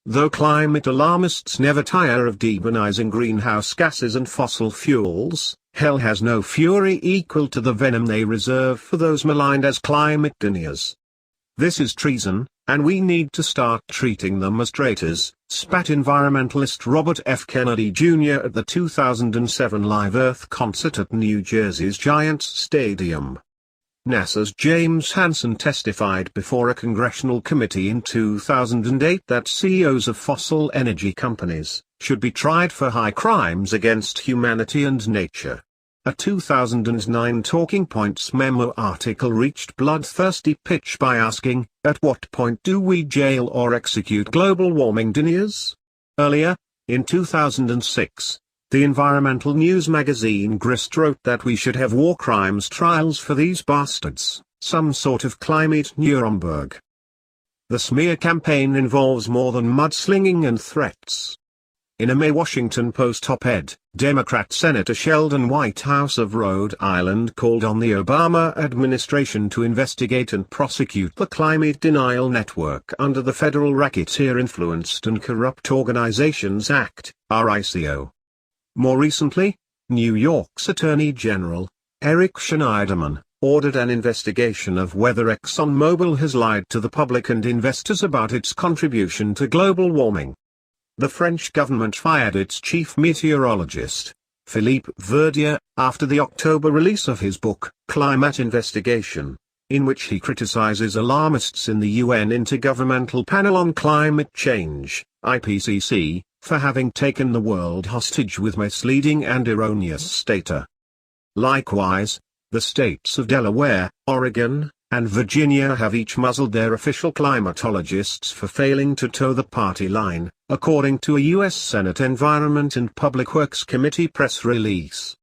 Though climate alarmists never tire of demonizing greenhouse gases and fossil fuels, hell has no fury equal to the venom they reserve for those maligned as climate deniers. This is treason, and we need to start treating them as traitors, spat environmentalist Robert F. Kennedy Jr. at the 2007 Live Earth concert at New Jersey's Giants Stadium. NASA's James Hansen testified before a congressional committee in 2008 that CEOs of fossil energy companies should be tried for high crimes against humanity and nature. A 2009 Talking Points Memo article reached bloodthirsty pitch by asking, at what point do we jail or execute global warming deniers? Earlier, in 2006, the environmental news magazine Grist wrote that we should have war crimes trials for these bastards, some sort of climate Nuremberg. The smear campaign involves more than mudslinging and threats. In a May Washington Post op-ed, Democrat Senator Sheldon Whitehouse of Rhode Island called on the Obama administration to investigate and prosecute the Climate Denial Network under the Federal Racketeer Influenced and Corrupt Organizations Act, RICO. More recently, New York's Attorney General, Eric Schneiderman, ordered an investigation of whether ExxonMobil has lied to the public and investors about its contribution to global warming. The French government fired its chief meteorologist, Philippe Verdier, after the October release of his book, Climate Investigation, in which he criticizes alarmists in the UN Intergovernmental Panel on Climate Change, IPCC, for having taken the world hostage with misleading and erroneous data. Likewise, the states of Delaware, Oregon, and Virginia have each muzzled their official climatologists for failing to toe the party line, according to a U.S. Senate Environment and Public Works Committee press release.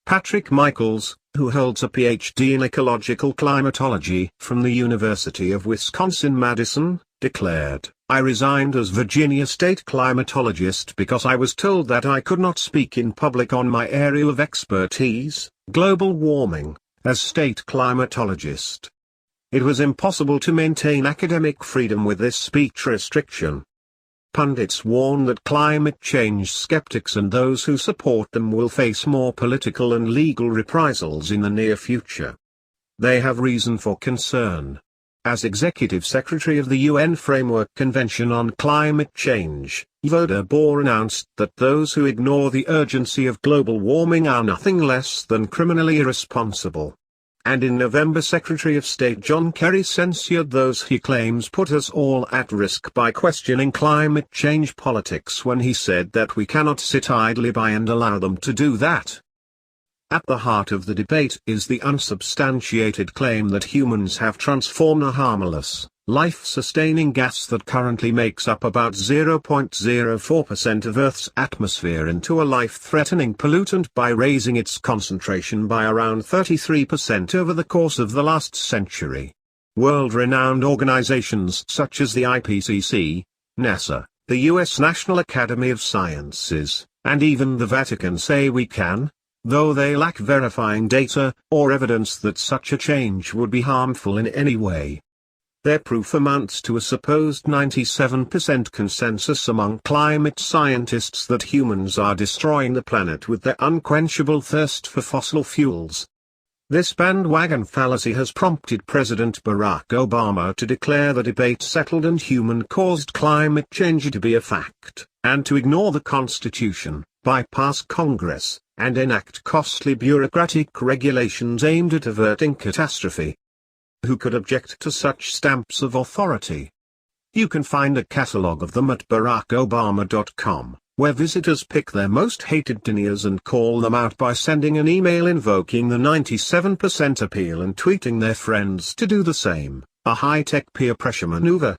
Patrick Michaels, who holds a Ph.D. in ecological climatology from the University of Wisconsin-Madison, declared, "I resigned as Virginia state climatologist because I was told that I could not speak in public on my area of expertise, global warming, as state climatologist. It was impossible to maintain academic freedom with this speech restriction." Pundits warn that climate change skeptics and those who support them will face more political and legal reprisals in the near future. They have reason for concern. As Executive Secretary of the UN Framework Convention on Climate Change, Volker Bohr announced that those who ignore the urgency of global warming are nothing less than criminally irresponsible. And in November Secretary of State John Kerry censured those he claims put us all at risk by questioning climate change politics when he said that we cannot sit idly by and allow them to do that. At the heart of the debate is the unsubstantiated claim that humans have transformed a harmless, life-sustaining gas that currently makes up about 0.04% of Earth's atmosphere into a life-threatening pollutant by raising its concentration by around 33% over the course of the last century. World-renowned organizations such as the IPCC, NASA, the U.S. National Academy of Sciences, and even the Vatican say we can, though they lack verifying data, or evidence that such a change would be harmful in any way. Their proof amounts to a supposed 97% consensus among climate scientists that humans are destroying the planet with their unquenchable thirst for fossil fuels. This bandwagon fallacy has prompted President Barack Obama to declare the debate settled and human-caused climate change to be a fact, and to ignore the Constitution, bypass Congress, and enact costly bureaucratic regulations aimed at averting catastrophe. Who could object to such stamps of authority? You can find a catalogue of them at barackobama.com, where visitors pick their most hated deniers and call them out by sending an email invoking the 97% appeal and tweeting their friends to do the same, a high-tech peer pressure maneuver.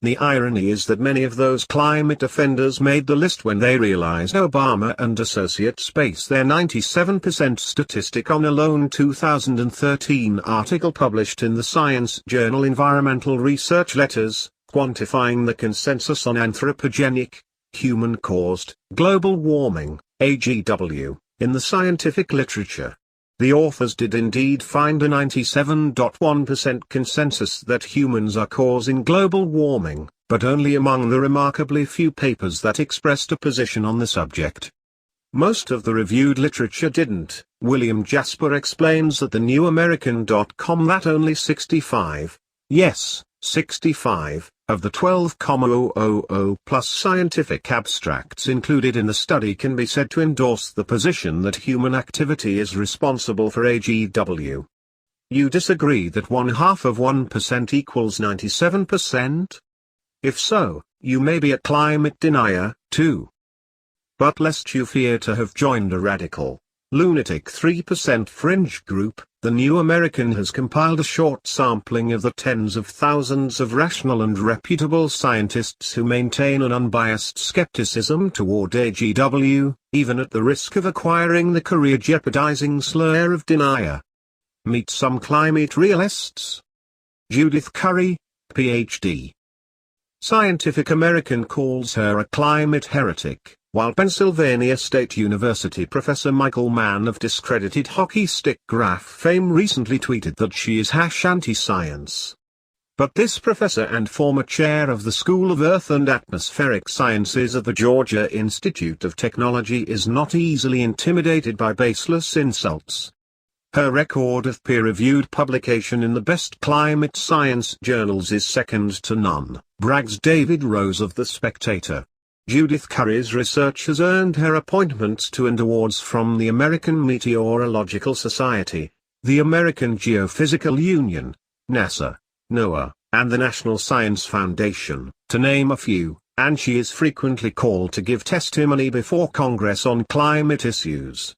The irony is that many of those climate offenders made the list when they realized Obama and Associates base their 97% statistic on a lone 2013 article published in the science journal Environmental Research Letters, quantifying the consensus on anthropogenic, human-caused, global warming, AGW, in the scientific literature. The authors did indeed find a 97.1% consensus that humans are causing global warming, but only among the remarkably few papers that expressed a position on the subject. Most of the reviewed literature didn't. William Jasper explains at the newamerican.com that only 65, yes, 65, of the 12,000 plus scientific abstracts included in the study can be said to endorse the position that human activity is responsible for AGW. You disagree that 0.5% equals 97%? If so, you may be a climate denier, too. But lest you fear to have joined a radical, lunatic 3% fringe group, the New American has compiled a short sampling of the tens of thousands of rational and reputable scientists who maintain an unbiased skepticism toward AGW, even at the risk of acquiring the career-jeopardizing slur of denier. Meet some climate realists. Judith Curry, Ph.D. Scientific American calls her a climate heretic, while Pennsylvania State University professor Michael Mann of discredited hockey stick graph fame recently tweeted that she is #anti-science. But this professor and former chair of the School of Earth and Atmospheric Sciences at the Georgia Institute of Technology is not easily intimidated by baseless insults. Her record of peer-reviewed publication in the best climate science journals is second to none, brags David Rose of The Spectator. Judith Curry's research has earned her appointments to and awards from the American Meteorological Society, the American Geophysical Union, NASA, NOAA, and the National Science Foundation, to name a few, and she is frequently called to give testimony before Congress on climate issues.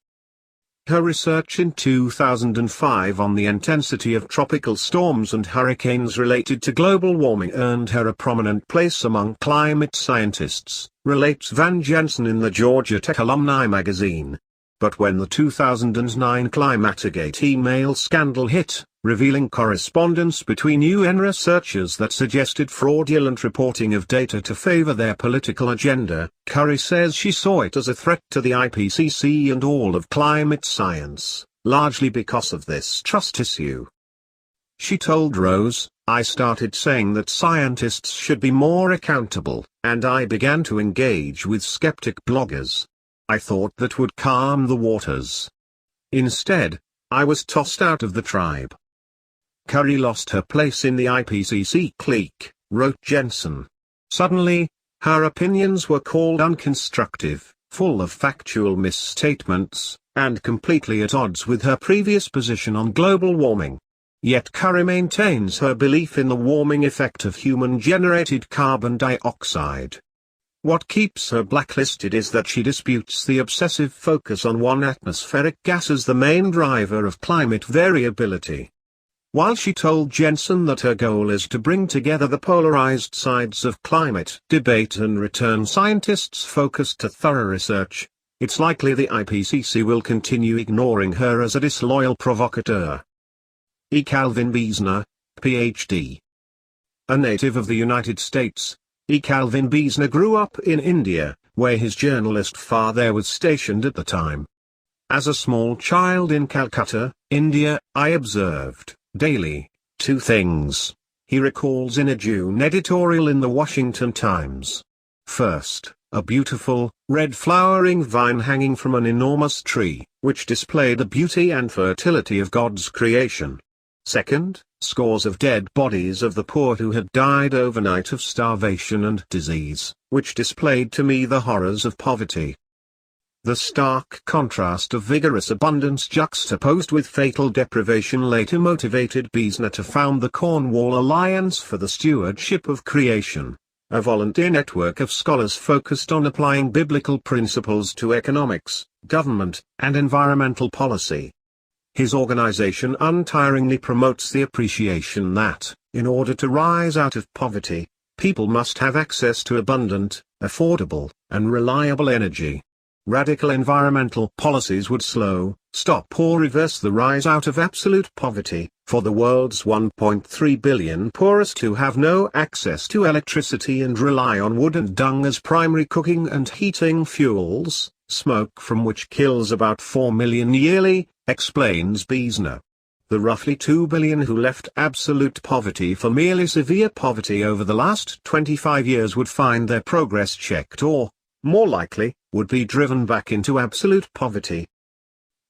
Her research in 2005 on the intensity of tropical storms and hurricanes related to global warming earned her a prominent place among climate scientists, relates Van Jensen in the Georgia Tech Alumni magazine. But when the 2009 Climategate email scandal hit, revealing correspondence between UN researchers that suggested fraudulent reporting of data to favor their political agenda, Curry says she saw it as a threat to the IPCC and all of climate science, largely because of this trust issue. She told Rose, "I started saying that scientists should be more accountable, and I began to engage with skeptic bloggers. I thought that would calm the waters. Instead, I was tossed out of the tribe." Curry lost her place in the IPCC clique, wrote Jensen. Suddenly, her opinions were called unconstructive, full of factual misstatements, and completely at odds with her previous position on global warming. Yet Curry maintains her belief in the warming effect of human-generated carbon dioxide. What keeps her blacklisted is that she disputes the obsessive focus on one atmospheric gas as the main driver of climate variability. While she told Jensen that her goal is to bring together the polarized sides of climate debate and return scientists focused to thorough research, it's likely the IPCC will continue ignoring her as a disloyal provocateur. E. Calvin Biesner, Ph.D. A native of the United States, E. Calvin Biesner grew up in India, where his journalist father was stationed at the time. As a small child in Calcutta, India, I observed, daily, two things, he recalls in a June editorial in the Washington Times. First, a beautiful, red-flowering vine hanging from an enormous tree, which displayed the beauty and fertility of God's creation. Second, scores of dead bodies of the poor who had died overnight of starvation and disease, which displayed to me the horrors of poverty. The stark contrast of vigorous abundance juxtaposed with fatal deprivation later motivated Biesner to found the Cornwall Alliance for the Stewardship of Creation, a volunteer network of scholars focused on applying biblical principles to economics, government, and environmental policy. His organization untiringly promotes the appreciation that, in order to rise out of poverty, people must have access to abundant, affordable, and reliable energy. Radical environmental policies would slow, stop or reverse the rise out of absolute poverty, for the world's 1.3 billion poorest who have no access to electricity and rely on wood and dung as primary cooking and heating fuels, smoke from which kills about 4 million yearly, Explains Biesner. The roughly 2 billion who left absolute poverty for merely severe poverty over the last 25 years would find their progress checked or, more likely, would be driven back into absolute poverty.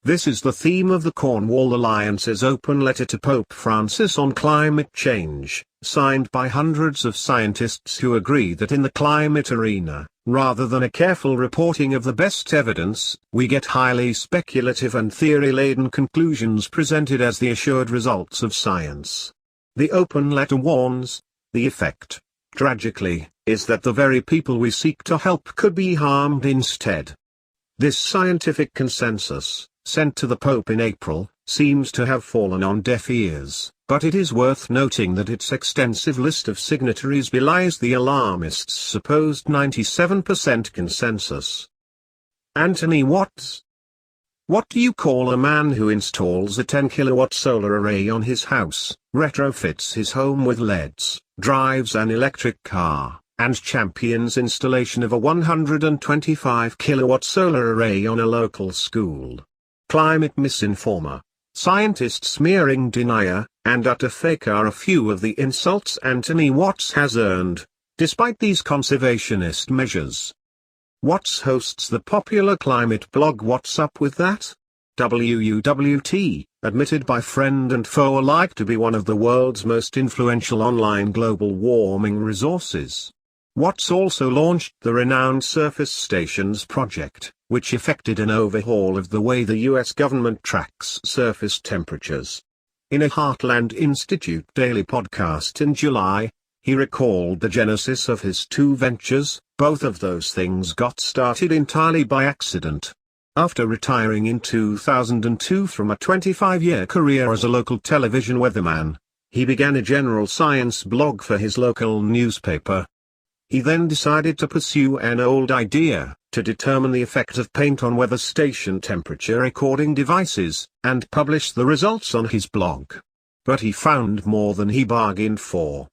This is the theme of the Cornwall Alliance's open letter to Pope Francis on climate change, signed by hundreds of scientists who agree that in the climate arena, rather than a careful reporting of the best evidence, we get highly speculative and theory-laden conclusions presented as the assured results of science. The open letter warns, the effect, tragically, is that the very people we seek to help could be harmed instead. This scientific consensus, sent to the Pope in April, seems to have fallen on deaf ears, but it is worth noting that its extensive list of signatories belies the alarmists' supposed 97% consensus. Anthony Watts. What do you call a man who installs a 10-kilowatt solar array on his house, retrofits his home with LEDs, drives an electric car, and champions installation of a 125-kilowatt solar array on a local school? Climate misinformer, scientist smearing denier, and utter fake are a few of the insults Anthony Watts has earned, despite these conservationist measures. Watts hosts the popular climate blog What's Up With That? WUWT, admitted by friend and foe alike to be one of the world's most influential online global warming resources. Watts also launched the renowned Surface Stations project, which effected an overhaul of the way the US government tracks surface temperatures. In a Heartland Institute daily podcast in July, he recalled the genesis of his two ventures. Both of those things got started entirely by accident. After retiring in 2002 from a 25-year career as a local television weatherman, he began a general science blog for his local newspaper. He then decided to pursue an old idea, to determine the effect of paint on weather station temperature recording devices, and publish the results on his blog. But he found more than he bargained for.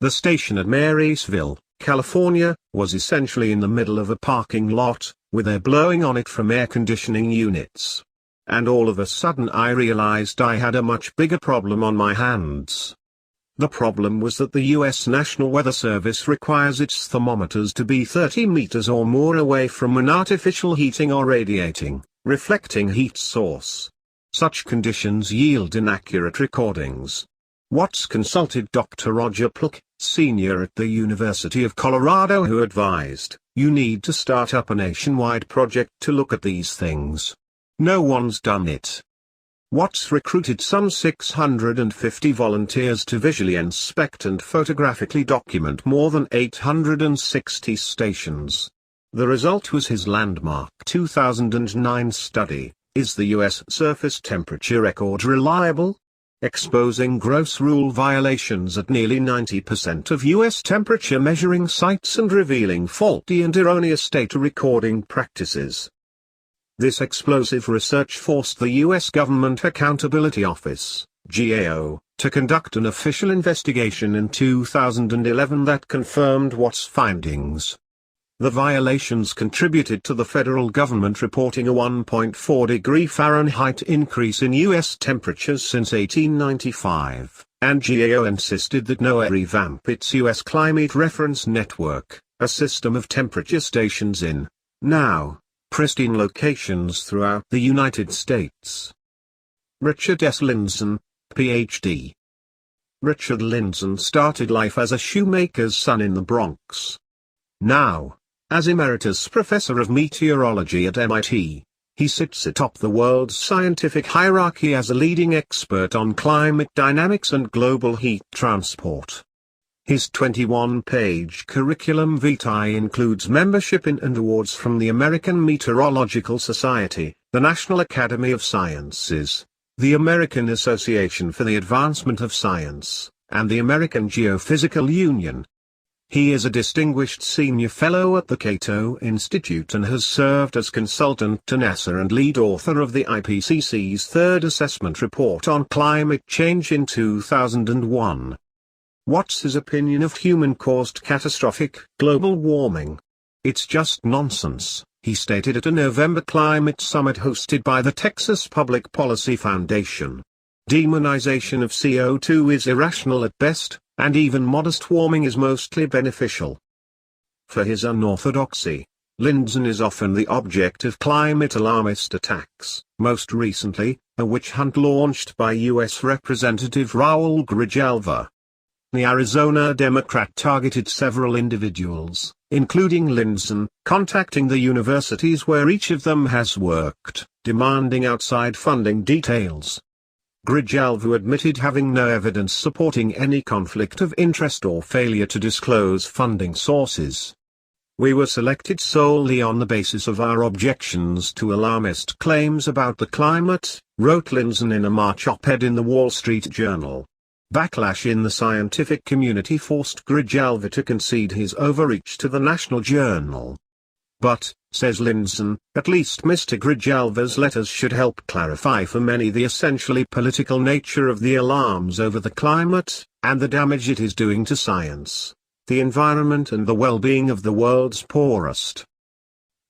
The station at Marysville, California, was essentially in the middle of a parking lot, with air blowing on it from air conditioning units. And all of a sudden I realized I had a much bigger problem on my hands. The problem was that the U.S. National Weather Service requires its thermometers to be 30 meters or more away from an artificial heating or radiating, reflecting heat source. Such conditions yield inaccurate recordings. Watts consulted Dr. Roger Pluck, senior at the University of Colorado, who advised, "You need to start up a nationwide project to look at these things. No one's done it." Watts recruited some 650 volunteers to visually inspect and photographically document more than 860 stations. The result was his landmark 2009 study, Is the U.S. Surface Temperature Record Reliable? Exposing gross rule violations at nearly 90% of U.S. temperature measuring sites and revealing faulty and erroneous data recording practices. This explosive research forced the U.S. Government Accountability Office, GAO, to conduct an official investigation in 2011 that confirmed Watts' findings. The violations contributed to the federal government reporting a 1.4 degree Fahrenheit increase in U.S. temperatures since 1895, and GAO insisted that NOAA revamp its U.S. Climate Reference Network, a system of temperature stations in, now, pristine locations throughout the United States. Richard S. Lindzen, Ph.D. Richard Lindzen started life as a shoemaker's son in the Bronx. Now, as Emeritus Professor of Meteorology at MIT, he sits atop the world's scientific hierarchy as a leading expert on climate dynamics and global heat transport. His 21-page curriculum vitae includes membership in and awards from the American Meteorological Society, the National Academy of Sciences, the American Association for the Advancement of Science, and the American Geophysical Union. He is a distinguished senior fellow at the Cato Institute and has served as consultant to NASA and lead author of the IPCC's third assessment report on climate change in 2001. What's his opinion of human-caused catastrophic global warming? It's just nonsense, he stated at a November climate summit hosted by the Texas Public Policy Foundation. Demonization of CO2 is irrational at best, and even modest warming is mostly beneficial. For his unorthodoxy, Lindzen is often the object of climate alarmist attacks, most recently, a witch hunt launched by U.S. Representative Raul Grijalva. The Arizona Democrat targeted several individuals, including Lindzen, contacting the universities where each of them has worked, demanding outside funding details. Grijalva admitted having no evidence supporting any conflict of interest or failure to disclose funding sources. We were selected solely on the basis of our objections to alarmist claims about the climate, wrote Lindzen in a March op-ed in the Wall Street Journal. Backlash in the scientific community forced Grijalva to concede his overreach to the National Journal. But, says Lindzen, at least Mr. Grijalva's letters should help clarify for many the essentially political nature of the alarms over the climate, and the damage it is doing to science, the environment and the well-being of the world's poorest.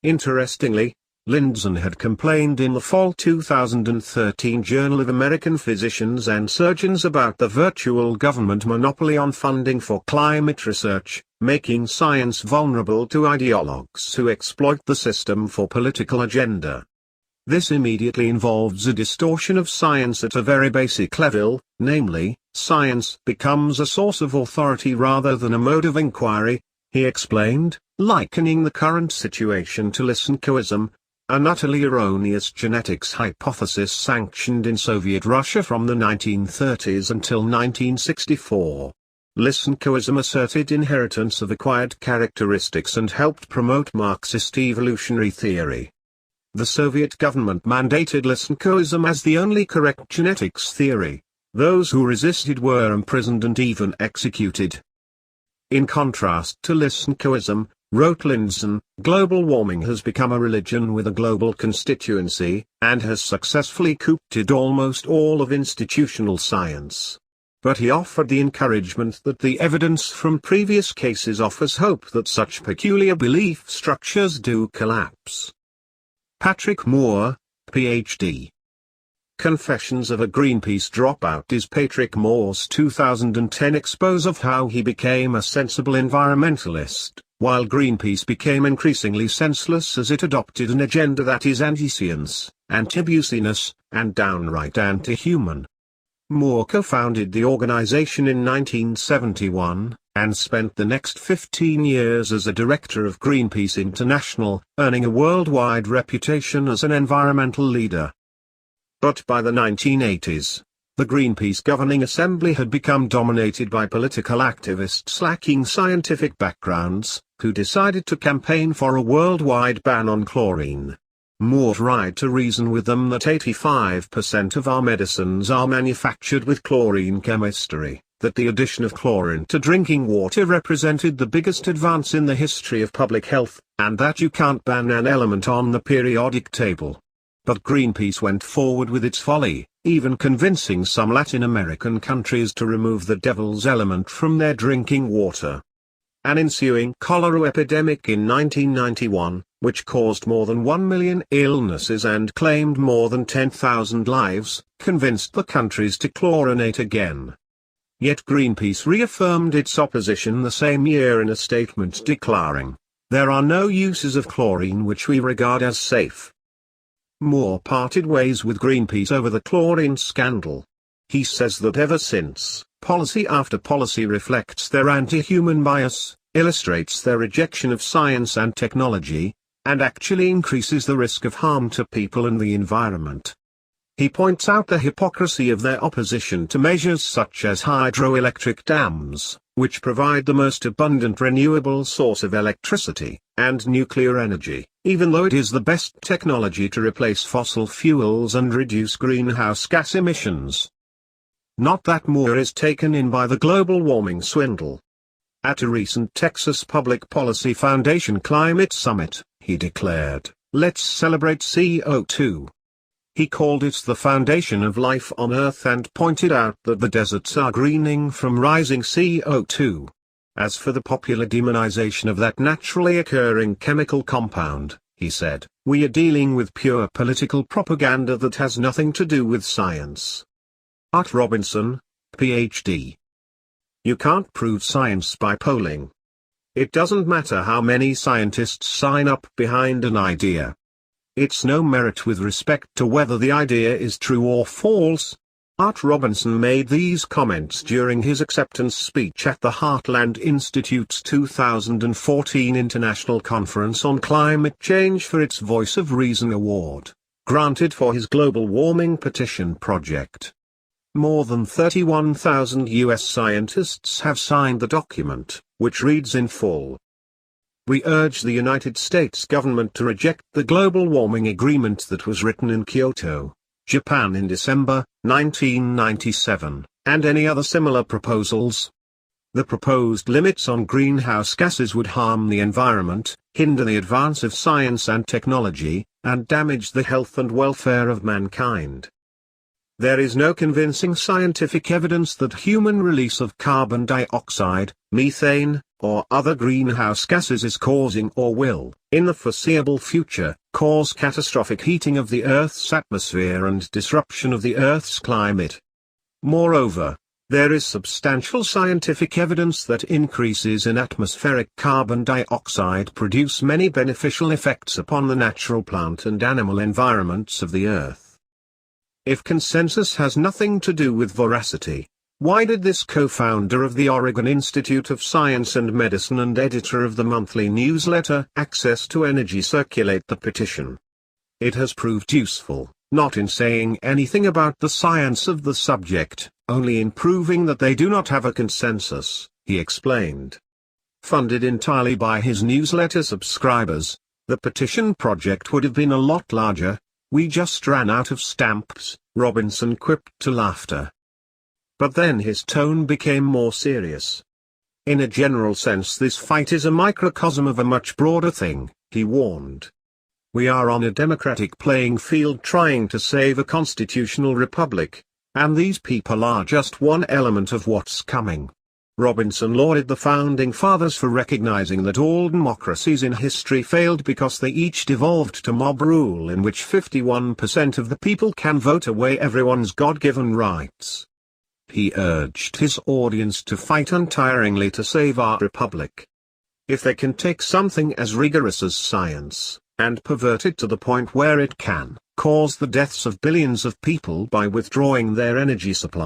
Interestingly, Lindzen had complained in the fall 2013 Journal of American Physicians and Surgeons about the virtual government monopoly on funding for climate research, making science vulnerable to ideologues who exploit the system for political agenda. This immediately involves a distortion of science at a very basic level, namely, science becomes a source of authority rather than a mode of inquiry, he explained, likening the current situation to Lysenkoism, an utterly erroneous genetics hypothesis sanctioned in Soviet Russia from the 1930s until 1964. Lysenkoism asserted inheritance of acquired characteristics and helped promote Marxist evolutionary theory. The Soviet government mandated Lysenkoism as the only correct genetics theory. Those who resisted were imprisoned and even executed. In contrast to Lysenkoism, wrote Lindzen, global warming has become a religion with a global constituency, and has successfully coopted almost all of institutional science. But he offered the encouragement that the evidence from previous cases offers hope that such peculiar belief structures do collapse. Patrick Moore, Ph.D. Confessions of a Greenpeace Dropout is Patrick Moore's 2010 expose of how he became a sensible environmentalist, while Greenpeace became increasingly senseless as it adopted an agenda that is anti-science, anti-business, and downright anti-human. Moore co-founded the organization in 1971, and spent the next 15 years as a director of Greenpeace International, earning a worldwide reputation as an environmental leader. But by the 1980s, the Greenpeace Governing Assembly had become dominated by political activists lacking scientific backgrounds, who decided to campaign for a worldwide ban on chlorine. Moore tried to reason with them that 85% of our medicines are manufactured with chlorine chemistry, that the addition of chlorine to drinking water represented the biggest advance in the history of public health, and that you can't ban an element on the periodic table. But Greenpeace went forward with its folly, even convincing some Latin American countries to remove the devil's element from their drinking water. An ensuing cholera epidemic in 1991, which caused more than 1 million illnesses and claimed more than 10,000 lives, convinced the countries to chlorinate again. Yet Greenpeace reaffirmed its opposition the same year in a statement declaring, "There are no uses of chlorine which we regard as safe." Moore parted ways with Greenpeace over the chlorine scandal. He says that ever since, policy after policy reflects their anti-human bias, illustrates their rejection of science and technology, and actually increases the risk of harm to people and the environment. He points out the hypocrisy of their opposition to measures such as hydroelectric dams, which provide the most abundant renewable source of electricity, and nuclear energy, even though it is the best technology to replace fossil fuels and reduce greenhouse gas emissions. Not that Moore is taken in by the global warming swindle. At a recent Texas Public Policy Foundation climate summit, he declared, "Let's celebrate CO2." He called it the foundation of life on Earth and pointed out that the deserts are greening from rising CO2. As for the popular demonization of that naturally occurring chemical compound, he said, "we are dealing with pure political propaganda that has nothing to do with science." Art Robinson, Ph.D. You can't prove science by polling. It doesn't matter how many scientists sign up behind an idea. It's no merit with respect to whether the idea is true or false. Art Robinson made these comments during his acceptance speech at the Heartland Institute's 2014 International Conference on Climate Change for its Voice of Reason Award, granted for his global warming petition project. More than 31,000 US scientists have signed the document, which reads in full: "We urge the United States government to reject the global warming agreement that was written in Kyoto, Japan in December 1997, and any other similar proposals. The proposed limits on greenhouse gases would harm the environment, hinder the advance of science and technology, and damage the health and welfare of mankind. There is no convincing scientific evidence that human release of carbon dioxide, methane, or other greenhouse gases is causing or will, in the foreseeable future, cause catastrophic heating of the Earth's atmosphere and disruption of the Earth's climate. Moreover, there is substantial scientific evidence that increases in atmospheric carbon dioxide produce many beneficial effects upon the natural plant and animal environments of the Earth. If consensus has nothing to do with veracity, why did this co-founder of the Oregon Institute of Science and Medicine and editor of the monthly newsletter Access to Energy circulate the petition? It has proved useful, not in saying anything about the science of the subject, only in proving that they do not have a consensus," he explained. Funded entirely by his newsletter subscribers, the petition project would have been a lot larger. "We just ran out of stamps," Robinson quipped to laughter. But then his tone became more serious. "In a general sense, this fight is a microcosm of a much broader thing," he warned. "We are on a democratic playing field trying to save a constitutional republic, and these people are just one element of what's coming." Robinson lauded the Founding Fathers for recognizing that all democracies in history failed because they each devolved to mob rule in which 51% of the people can vote away everyone's God-given rights. He urged his audience to fight untiringly to save our republic. If they can take something as rigorous as science, and pervert it to the point where it can cause the deaths of billions of people by withdrawing their energy supply,